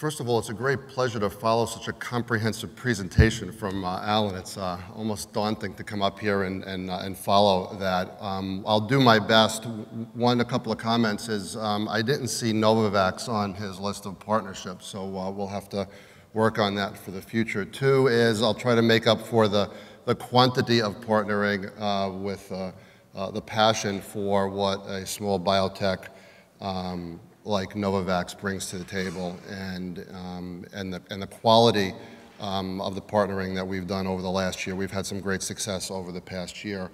First of all, it's a great pleasure to follow such a comprehensive presentation from Alan. It's almost daunting to come up here and follow that. I'll do my best. A couple of comments is I didn't see Novavex on his list of partnerships, so we'll have to work on that for the future. Two is I'll try to make up for the quantity of partnering with the passion for what a small biotech like Novavax brings to the table, and the quality of the partnering that we've done over the last year. We've had some great success over the past year,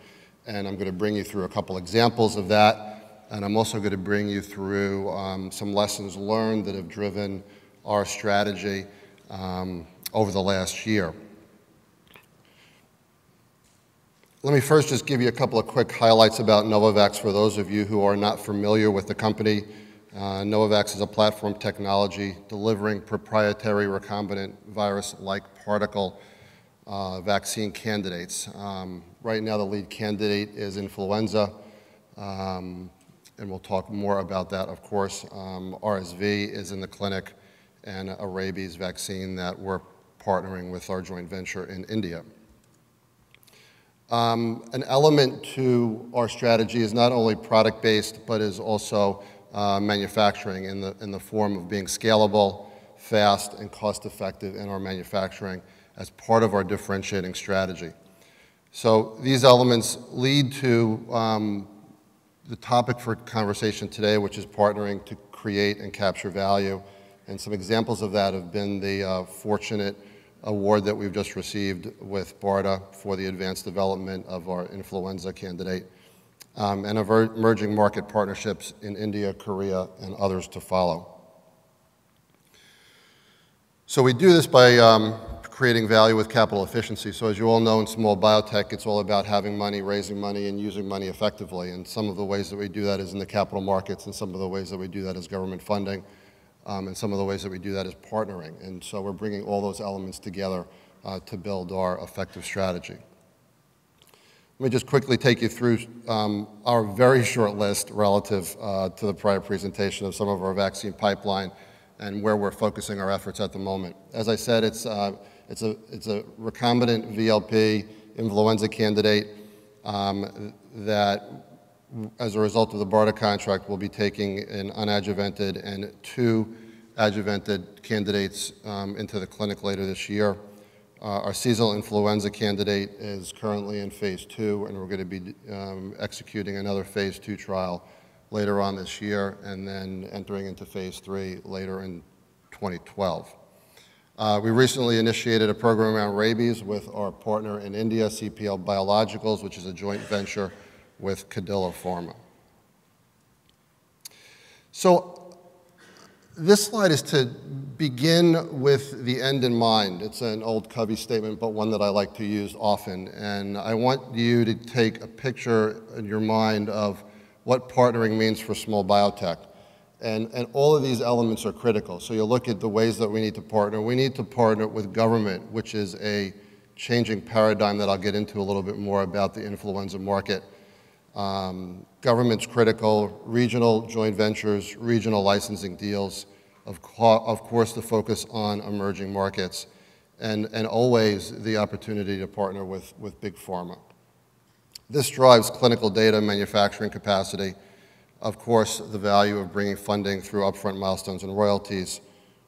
and I'm going to bring you through a couple examples of that, and I'm also going to bring you through some lessons learned that have driven our strategy over the last year. Let me first just give you a couple of quick highlights about Novavax for those of you who are not familiar with the company. Novavax is a platform technology delivering proprietary recombinant virus-like particle vaccine candidates. Right now the lead candidate is Influenza, and we'll talk more about that, of course. RSV is in the clinic, and a rabies vaccine that we're partnering with our joint venture in India. An element to our strategy is not only product-based, but is also manufacturing in the form of being scalable, fast, and cost-effective in our manufacturing as part of our differentiating strategy. So these elements lead to the topic for conversation today, which is partnering to create and capture value. And some examples of that have been the fortunate award that we've just received with BARDA for the advanced development of our influenza candidate, and of our emerging market partnerships in India, Korea, and others to follow. So we do this by creating value with capital efficiency. So as you all know, in small biotech, it's all about having money, raising money, and using money effectively. And some of the ways that we do that is in the capital markets, and some of the ways that we do that is government funding, and some of the ways that we do that is partnering. And so we're bringing all those elements together to build our effective strategy. Let me just quickly take you through our very short list relative to the prior presentation of some of our vaccine pipeline and where we're focusing our efforts at the moment. As I said, it's a recombinant VLP influenza candidate that, as a result of the BARDA contract, will be taking an unadjuvanted and 2 adjuvanted candidates into the clinic later this year. Our seasonal influenza candidate is currently in phase 2, and we're going to be executing another phase 2 trial later on this year, and then entering into phase 3 later in 2012. We recently initiated a program around rabies with our partner in India, CPL Biologicals, which is a joint venture with Cadila Pharma. So this slide is to begin with the end in mind. It's an old Covey statement, but one that I like to use often. And I want you to take a picture in your mind of what partnering means for small biotech. And all of these elements are critical. So you look at the ways that we need to partner. We need to partner with government, which is a changing paradigm that I'll get into a little bit more about the influenza market. Government's critical, regional joint ventures, regional licensing deals, of course the focus on emerging markets, and always the opportunity to partner with big pharma. This drives clinical data, manufacturing capacity, of course the value of bringing funding through upfront milestones and royalties,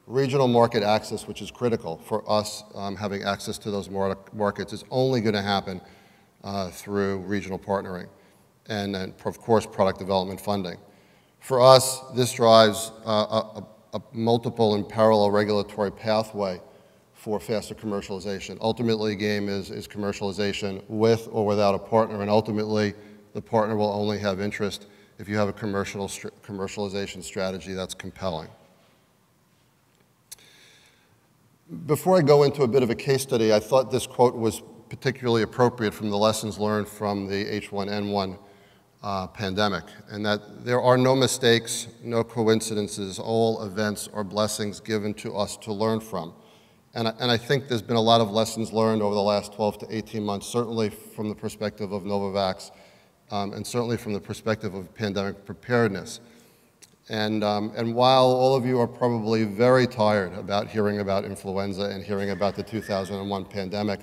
regional market access, which is critical for us. Having access to those markets is only going to happen through regional partnering. And then, of course, product development funding. For us, this drives a multiple and parallel regulatory pathway for faster commercialization. Ultimately, the game is commercialization with or without a partner, and ultimately, the partner will only have interest if you have a commercialization strategy that's compelling. Before I go into a bit of a case study, I thought this quote was particularly appropriate from the lessons learned from the H1N1 pandemic, and that there are no mistakes, no coincidences, all events are blessings given to us to learn from. And I think there's been a lot of lessons learned over the last 12 to 18 months, certainly from the perspective of Novavax, and certainly from the perspective of pandemic preparedness. And while all of you are probably very tired about hearing about influenza and hearing about the 2001 pandemic,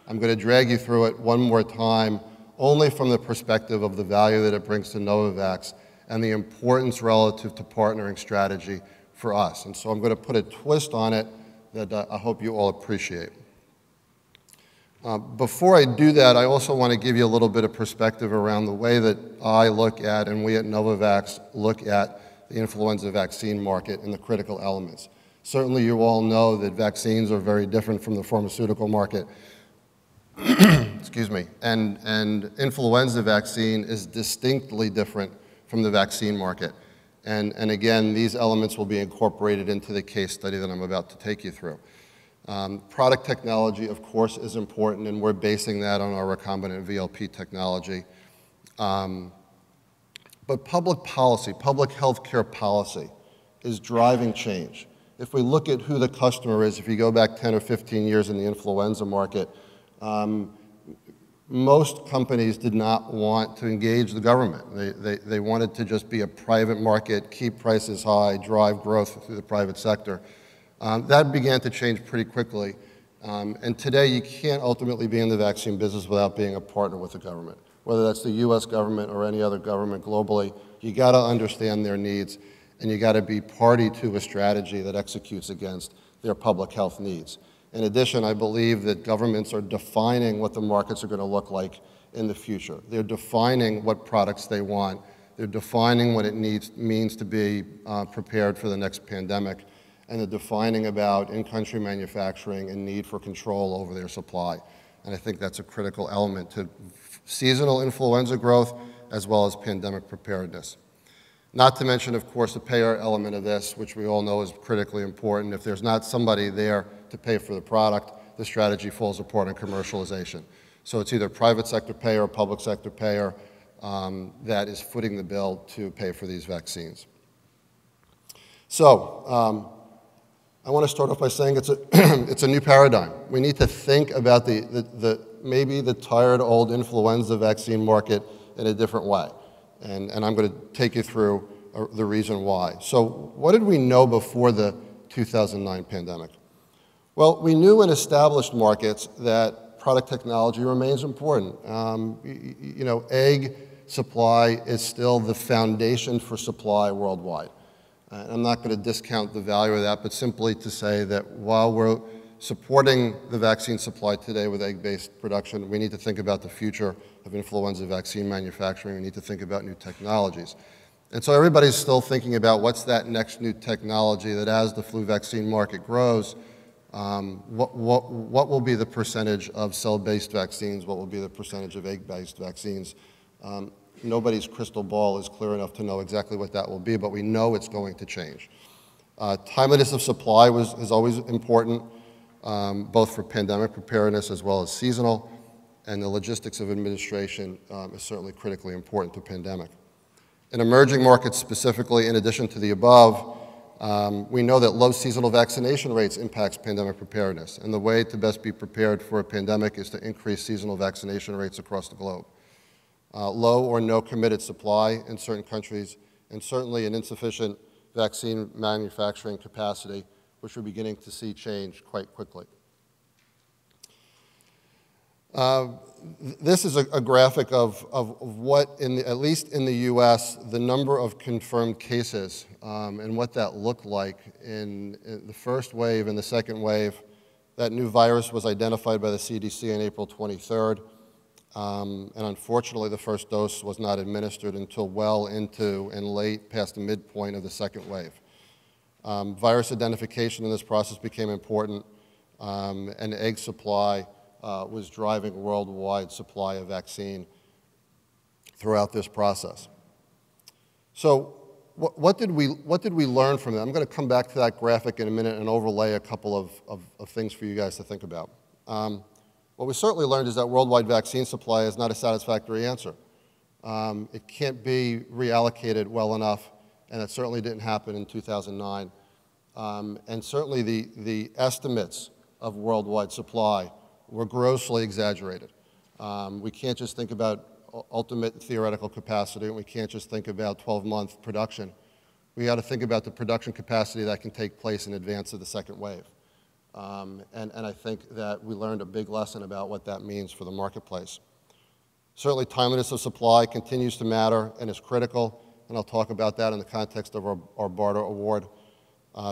I'm going to drag you through it one more time, only from the perspective of the value that it brings to Novavax and the importance relative to partnering strategy for us. And so I'm going to put a twist on it that I hope you all appreciate. Before I do that, I also want to give you a little bit of perspective around the way that I look at and we at Novavax look at the influenza vaccine market and the critical elements. Certainly you all know that vaccines are very different from the pharmaceutical market. Excuse me. And influenza vaccine is distinctly different from the vaccine market. And again, these elements will be incorporated into the case study that I'm about to take you through. Product technology, of course, is important, and we're basing that on our recombinant VLP technology. But public policy, public healthcare policy is driving change. If we look at who the customer is, if you go back 10 or 15 years in the influenza market, most companies did not want to engage the government. They wanted to just be a private market, keep prices high, drive growth through the private sector. That began to change pretty quickly. And today you can't ultimately be in the vaccine business without being a partner with the government. Whether that's the US government or any other government globally, you got to understand their needs and you got to be party to a strategy that executes against their public health needs. In addition, I believe that governments are defining what the markets are going to look like in the future. They're defining what products they want. They're defining what it means to be prepared for the next pandemic. And they're defining about in-country manufacturing and need for control over their supply. And I think that's a critical element to seasonal influenza growth as well as pandemic preparedness. Not to mention, of course, the payer element of this, which we all know is critically important. If there's not somebody there to pay for the product, the strategy falls apart in commercialization. So it's either private sector payer or public sector payer that is footing the bill to pay for these vaccines. So I want to start off by saying it's a new paradigm. We need to think about maybe the tired old influenza vaccine market in a different way. And I'm going to take you through the reason why. So what did we know before the 2009 pandemic? Well, we knew in established markets that product technology remains important. You know, egg supply is still the foundation for supply worldwide. I'm not going to discount the value of that, but simply to say that while we're supporting the vaccine supply today with egg-based production, we need to think about the future of influenza vaccine manufacturing. We need to think about new technologies. And so everybody's still thinking about what's that next new technology that as the flu vaccine market grows, what will be the percentage of cell-based vaccines, what will be the percentage of egg-based vaccines. Nobody's crystal ball is clear enough to know exactly what that will be, but we know it's going to change. Timeliness of supply is always important, both for pandemic preparedness as well as seasonal, and the logistics of administration is certainly critically important to pandemic. In emerging markets specifically, in addition to the above, we know that low seasonal vaccination rates impacts pandemic preparedness, and the way to best be prepared for a pandemic is to increase seasonal vaccination rates across the globe. Low or no committed supply in certain countries, and certainly an insufficient vaccine manufacturing capacity, which we're beginning to see change quite quickly. This is a graphic of what, at least in the US, the number of confirmed cases and what that looked like in the first wave and the second wave. That new virus was identified by the CDC on April 23rd. And unfortunately, the first dose was not administered until well into and late past the midpoint of the second wave. Virus identification in this process became important, and egg supply was driving worldwide supply of vaccine throughout this process. So what did we learn from that? I'm going to come back to that graphic in a minute and overlay a couple of things for you guys to think about. What we certainly learned is that worldwide vaccine supply is not a satisfactory answer. It can't be reallocated well enough, and that certainly didn't happen in 2009. And certainly the estimates of worldwide supply were grossly exaggerated. We can't just think about ultimate theoretical capacity, and we can't just think about 12-month production. We got to think about the production capacity that can take place in advance of the second wave. And I think that we learned a big lesson about what that means for the marketplace. Certainly, timeliness of supply continues to matter and is critical, and I'll talk about that in the context of our BARDA award.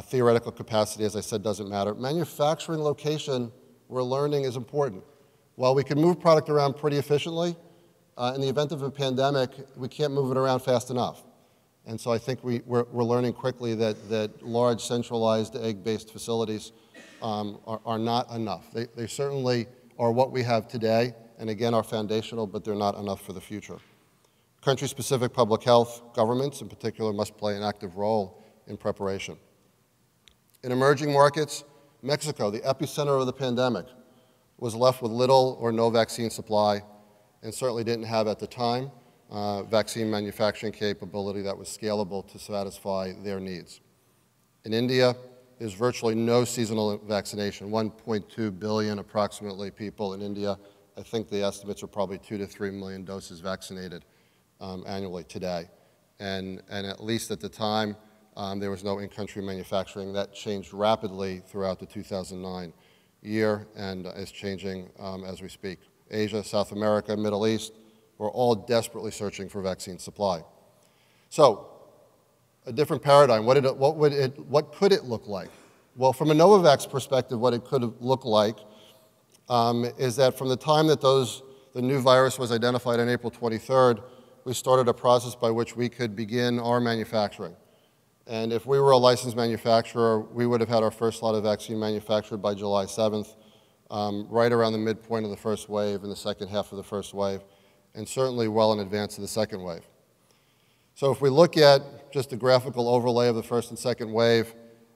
Theoretical capacity, as I said, doesn't matter. Manufacturing location, we're learning, is important. While we can move product around pretty efficiently, in the event of a pandemic, we can't move it around fast enough. And so I think we're learning quickly that large centralized egg-based facilities are not enough. They certainly are what we have today, and again are foundational, but they're not enough for the future. Country-specific public health, governments in particular, must play an active role in preparation. In emerging markets, Mexico, the epicenter of the pandemic, was left with little or no vaccine supply and certainly didn't have at the time vaccine manufacturing capability that was scalable to satisfy their needs. In India, there's virtually no seasonal vaccination, 1.2 billion approximately people in India. I think the estimates are probably 2 to 3 million doses vaccinated annually today. And at least at the time, there was no in-country manufacturing. That changed rapidly throughout the 2009 year and is changing as we speak. Asia, South America, Middle East, we're all desperately searching for vaccine supply. So, a different paradigm. What could it look like? Well, from a Novavax perspective, what it could look like is that from the time that the new virus was identified on April 23rd, we started a process by which we could begin our manufacturing. And if we were a licensed manufacturer, we would have had our first lot of vaccine manufactured by July 7th, right around the midpoint of the first wave and the second half of the first wave, and certainly well in advance of the second wave. So if we look at just a graphical overlay of the first and second wave,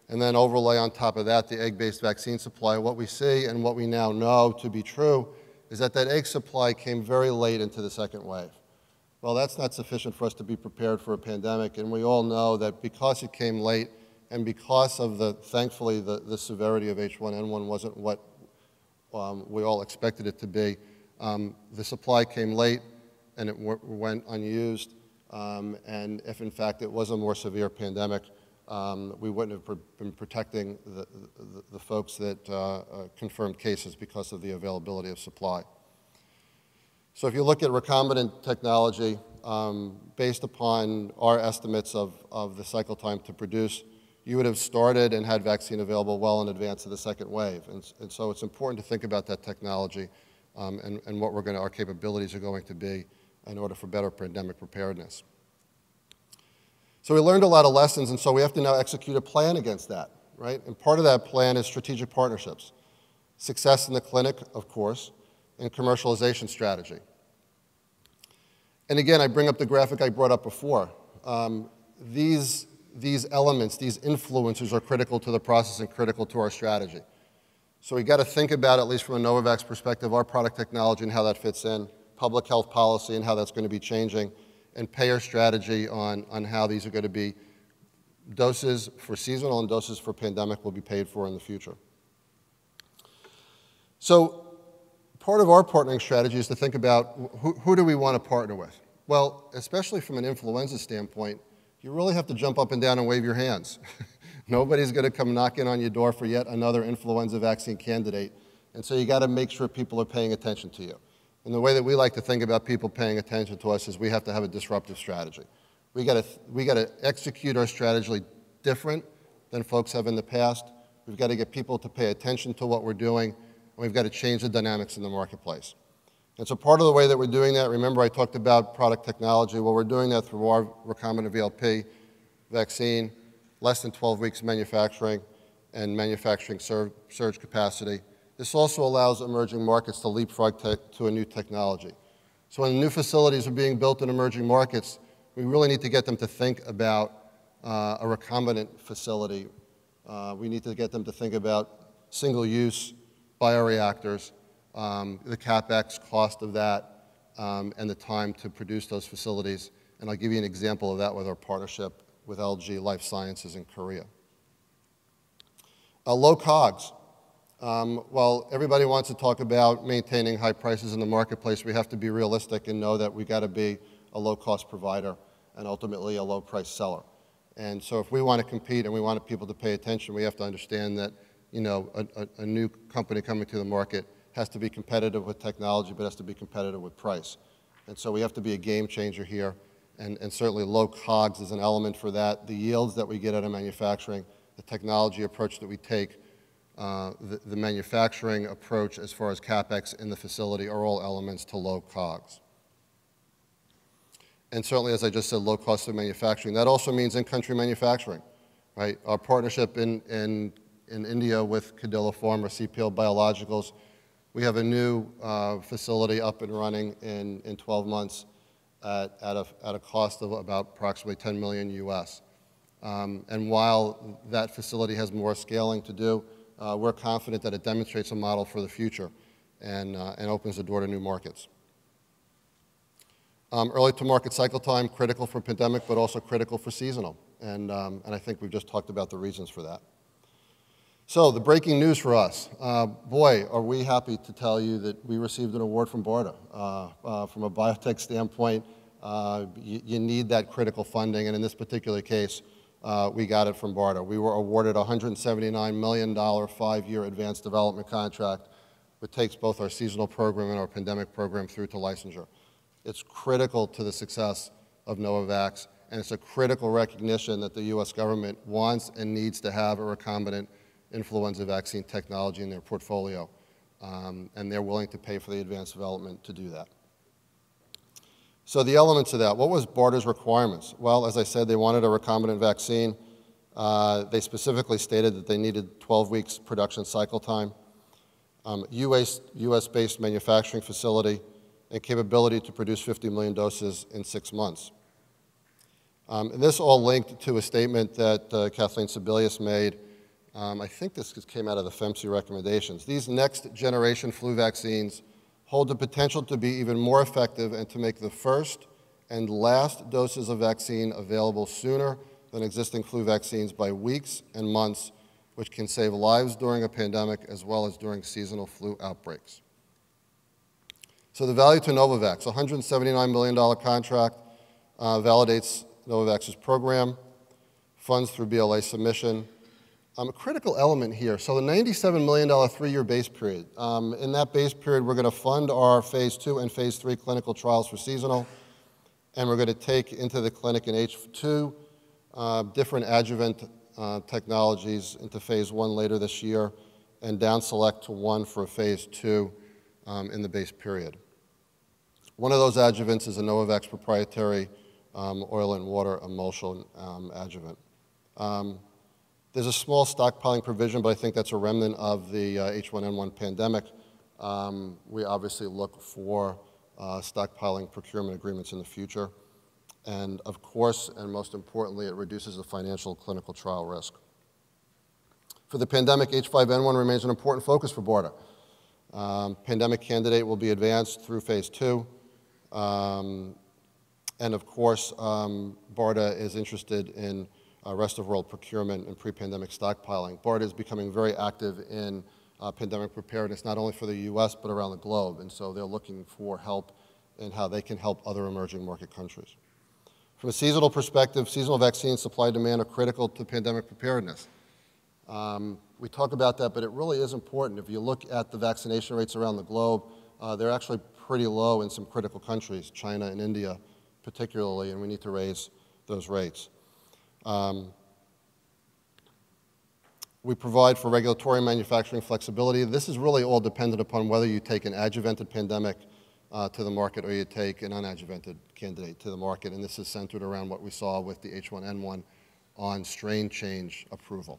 and then overlay on top of that the egg-based vaccine supply, what we see and what we now know to be true is that egg supply came very late into the second wave. Well, that's not sufficient for us to be prepared for a pandemic, and we all know that because it came late and because of thankfully, the severity of H1N1 wasn't what we all expected it to be, the supply came late and it went unused, and if in fact it was a more severe pandemic, we wouldn't have been protecting the folks that confirmed cases because of the availability of supply. So if you look at recombinant technology, based upon our estimates of the cycle time to produce, you would have started and had vaccine available well in advance of the second wave. And so it's important to think about that technology and what our capabilities are going to be in order for better pandemic preparedness. So we learned a lot of lessons, and so we have to now execute a plan against that, right? And part of that plan is strategic partnerships. Success in the clinic, of course, and commercialization strategy. And again, I bring up the graphic I brought up before. These elements, these influencers are critical to the process and critical to our strategy. So we got to think about, at least from a Novavax perspective, our product technology and how that fits in, public health policy and how that's going to be changing, and payer strategy on how these are going to be doses for seasonal and doses for pandemic will be paid for in the future. So part of our partnering strategy is to think about who do we want to partner with? Well, especially from an influenza standpoint, you really have to jump up and down and wave your hands. Nobody's going to come knocking on your door for yet another influenza vaccine candidate, and so you got to make sure people are paying attention to you. And the way that we like to think about people paying attention to us is we have to have a disruptive strategy. We got to execute our strategy different than folks have in the past. We've got to get people to pay attention to what we're doing. And we've got to change the dynamics in the marketplace. And so part of the way that we're doing that, remember I talked about product technology, well, we're doing that through our recombinant VLP vaccine, less than 12 weeks manufacturing, and manufacturing surge capacity. This also allows emerging markets to leapfrog to a new technology. So when new facilities are being built in emerging markets, we really need to get them to think about a recombinant facility. We need to get them to think about single-use bioreactors, the CapEx cost of that, and the time to produce those facilities. And I'll give you an example of that with our partnership with LG Life Sciences in Korea. Low COGS. While everybody wants to talk about maintaining high prices in the marketplace, we have to be realistic and know that we've got to be a low-cost provider and ultimately a low-price seller. And so if we want to compete and we want people to pay attention, we have to understand that, you know, a new company coming to the market has to be competitive with technology, but has to be competitive with price. And so we have to be a game changer here, and certainly low COGS is an element for that. The yields that we get out of manufacturing, the technology approach that we take, the manufacturing approach as far as CapEx in the facility are all elements to low COGS. And certainly, as I just said, low cost of manufacturing. That also means in-country manufacturing, right? Our partnership in India with Cadila Pharma, CPL Biologicals, we have a new facility up and running in 12 months at a cost of about approximately $10 million US. And while that facility has more scaling to do, we're confident that it demonstrates a model for the future and opens the door to new markets. Early to market cycle time, critical for pandemic, but also critical for seasonal. And I think we've just talked about the reasons for that. So the breaking news for us, boy, are we happy to tell you that we received an award from BARDA. From a biotech standpoint, you need that critical funding, and in this particular case, we got it from BARDA. We were awarded a $179 million 5-year advanced development contract, which takes both our seasonal program and our pandemic program through to licensure. It's critical to the success of Novavax, and it's a critical recognition that the U.S. government wants and needs to have a recombinant influenza vaccine technology in their portfolio, and they're willing to pay for the advanced development to do that. So the elements of that, what was BARDA's requirements? Well, as I said, they wanted a recombinant vaccine. They specifically stated that they needed 12 weeks production cycle time, US-based manufacturing facility, and capability to produce 50 million doses in 6 months. And this all linked to a statement that Kathleen Sebelius made. I think this came out of the FEMC recommendations. These next generation flu vaccines hold the potential to be even more effective and to make the first and last doses of vaccine available sooner than existing flu vaccines by weeks and months, which can save lives during a pandemic as well as during seasonal flu outbreaks. So the value to Novavex, $179 million contract, validates Novavax's program, funds through BLA submission. A critical element here, so the $97 million 3-year base period. In that base period, we're going to fund our phase 2 and phase 3 clinical trials for seasonal, and we're going to take into the clinic in H2 different adjuvant technologies into phase 1 later this year, and down select to 1 for a phase 2 in the base period. One of those adjuvants is a Novavex proprietary oil and water emulsion adjuvant. There's a small stockpiling provision, but I think that's a remnant of the H1N1 pandemic. We obviously look for stockpiling procurement agreements in the future. And of course, and most importantly, it reduces the financial clinical trial risk. For the pandemic, H5N1 remains an important focus for BARDA. Pandemic candidate will be advanced through phase 2. And of course, BARDA is interested in rest of world procurement and pre-pandemic stockpiling. BARDA is becoming very active in pandemic preparedness, not only for the US, but around the globe. And so they're looking for help in how they can help other emerging market countries. From a seasonal perspective, seasonal vaccine supply and demand are critical to pandemic preparedness. We talk about that, but it really is important. If you look at the vaccination rates around the globe, they're actually pretty low in some critical countries, China and India particularly, and we need to raise those rates. We provide for regulatory and manufacturing flexibility. This is really all dependent upon whether you take an adjuvanted pandemic to the market or you take an unadjuvanted candidate to the market, and this is centered around what we saw with the H1N1 on strain change approval.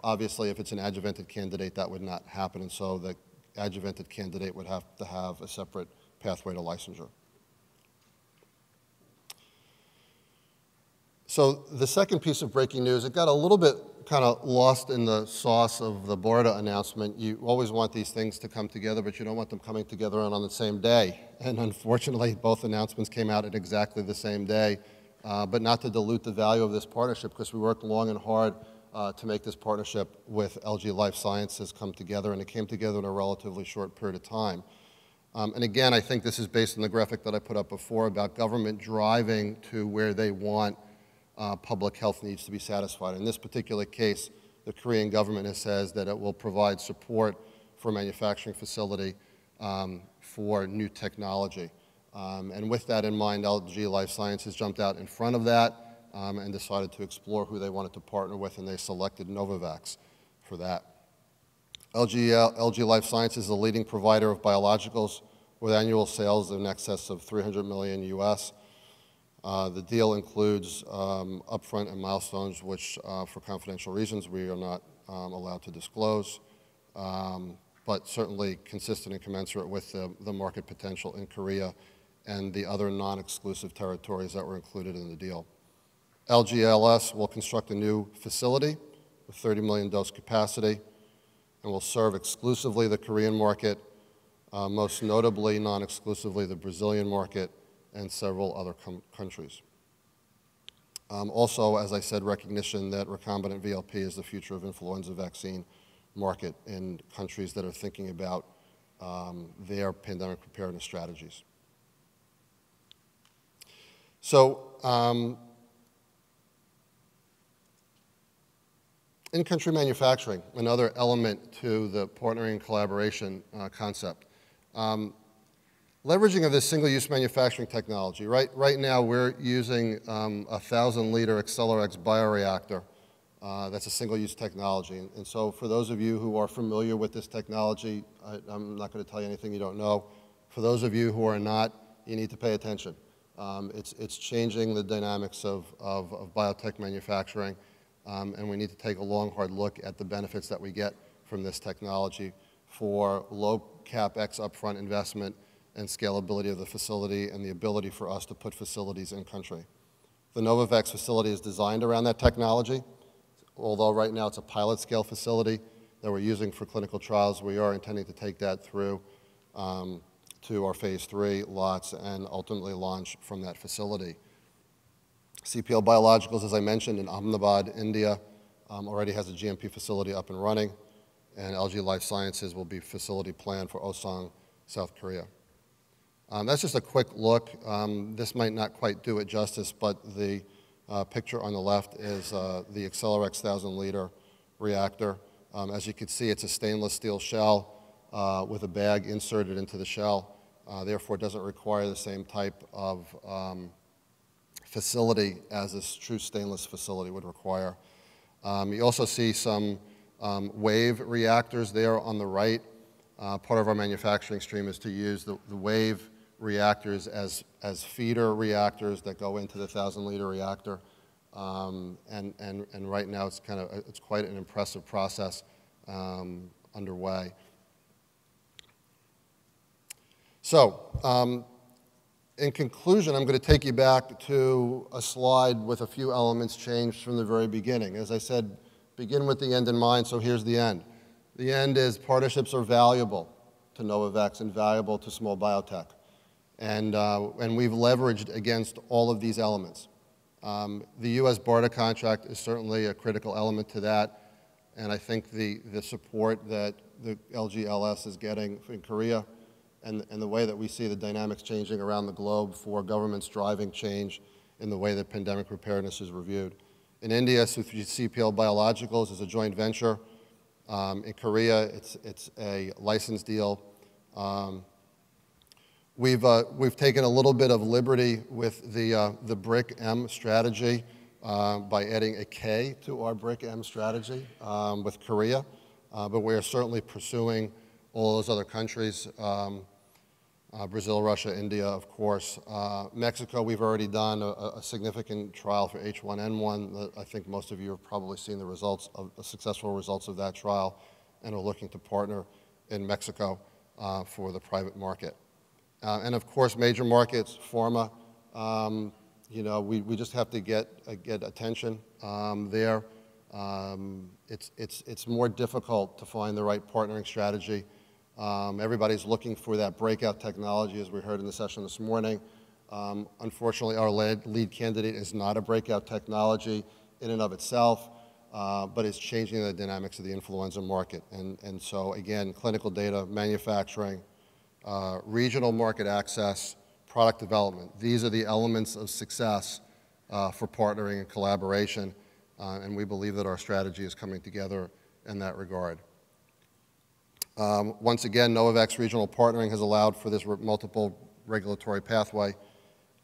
Obviously, if it's an adjuvanted candidate, that would not happen, and so the adjuvanted candidate would have to have a separate pathway to licensure. So the second piece of breaking news, it got a little bit kind of lost in the sauce of the BARDA announcement. You always want these things to come together, but you don't want them coming together on the same day. And unfortunately, both announcements came out at exactly the same day, but not to dilute the value of this partnership, because we worked long and hard to make this partnership with LG Life Sciences come together, and it came together in a relatively short period of time. And again, I think this is based on the graphic that I put up before about government driving to where they want public health needs to be satisfied. In this particular case, the Korean government has said that it will provide support for a manufacturing facility for new technology. And with that in mind, LG Life Sciences jumped out in front of that and decided to explore who they wanted to partner with, and they selected Novavax for that. LG Life Sciences is a leading provider of biologicals with annual sales in excess of $300 million US. The deal includes upfront and milestones, which for confidential reasons we are not allowed to disclose, but certainly consistent and commensurate with the market potential in Korea and the other non-exclusive territories that were included in the deal. LGLS will construct a new facility with 30 million dose capacity and will serve exclusively the Korean market, most notably non-exclusively the Brazilian market and several other countries. Also, as I said, recognition that recombinant VLP is the future of influenza vaccine market in countries that are thinking about their pandemic preparedness strategies. So, in-country manufacturing, another element to the partnering and collaboration concept. Leveraging of this single-use manufacturing technology. Right now, we're using a 1,000-liter Accelerax bioreactor. That's a single-use technology. And so for those of you who are familiar with this technology, I'm not going to tell you anything you don't know. For those of you who are not, you need to pay attention. It's changing the dynamics of biotech manufacturing, and we need to take a long, hard look at the benefits that we get from this technology for low CapEx upfront investment and scalability of the facility and the ability for us to put facilities in country. The Novavex facility is designed around that technology. Although right now it's a pilot scale facility that we're using for clinical trials, we are intending to take that through to our phase 3 lots and ultimately launch from that facility. CPL Biologicals, as I mentioned, in Ahmedabad, India, already has a GMP facility up and running, and LG Life Sciences will be facility planned for Osang, South Korea. That's just a quick look. This might not quite do it justice, but the picture on the left is the Accelerax 1,000-liter reactor. As you can see, it's a stainless steel shell with a bag inserted into the shell. Therefore, it doesn't require the same type of facility as this true stainless facility would require. You also see some wave reactors there on the right. Part of our manufacturing stream is to use the wave reactors as feeder reactors that go into the 1,000-liter reactor. And right now it's quite an impressive process underway. So, in conclusion, I'm going to take you back to a slide with a few elements changed from the very beginning. As I said, begin with the end in mind, so here's the end. The end is partnerships are valuable to Novavex and valuable to small biotech. And we've leveraged against all of these elements. The U.S. BARDA contract is certainly a critical element to that, and I think the support that the LGLS is getting in Korea and the way that we see the dynamics changing around the globe for governments driving change in the way that pandemic preparedness is reviewed. In India, CPL Biologicals is a joint venture. In Korea, it's a license deal. We've taken a little bit of liberty with the BRIC-M strategy by adding a K to our BRIC-M strategy with Korea, but we are certainly pursuing all those other countries, Brazil, Russia, India, of course. Mexico, we've already done a significant trial for H1N1. I think most of you have probably seen the results of the successful results of that trial and are looking to partner in Mexico for the private market. And of course, major markets, pharma, you know, we just have to get attention there. It's more difficult to find the right partnering strategy. Everybody's looking for that breakout technology, as we heard in the session this morning. Unfortunately, our lead candidate is not a breakout technology in and of itself, but it's changing the dynamics of the influenza market. And so, again, clinical data, manufacturing, regional market access, product development. These are the elements of success for partnering and collaboration, and we believe that our strategy is coming together in that regard. Once again, Novavex regional partnering has allowed for this multiple regulatory pathway,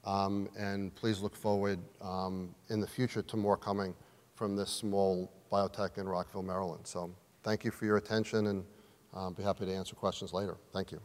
and please look forward in the future to more coming from this small biotech in Rockville, Maryland. So thank you for your attention, and I'll be happy to answer questions later. Thank you.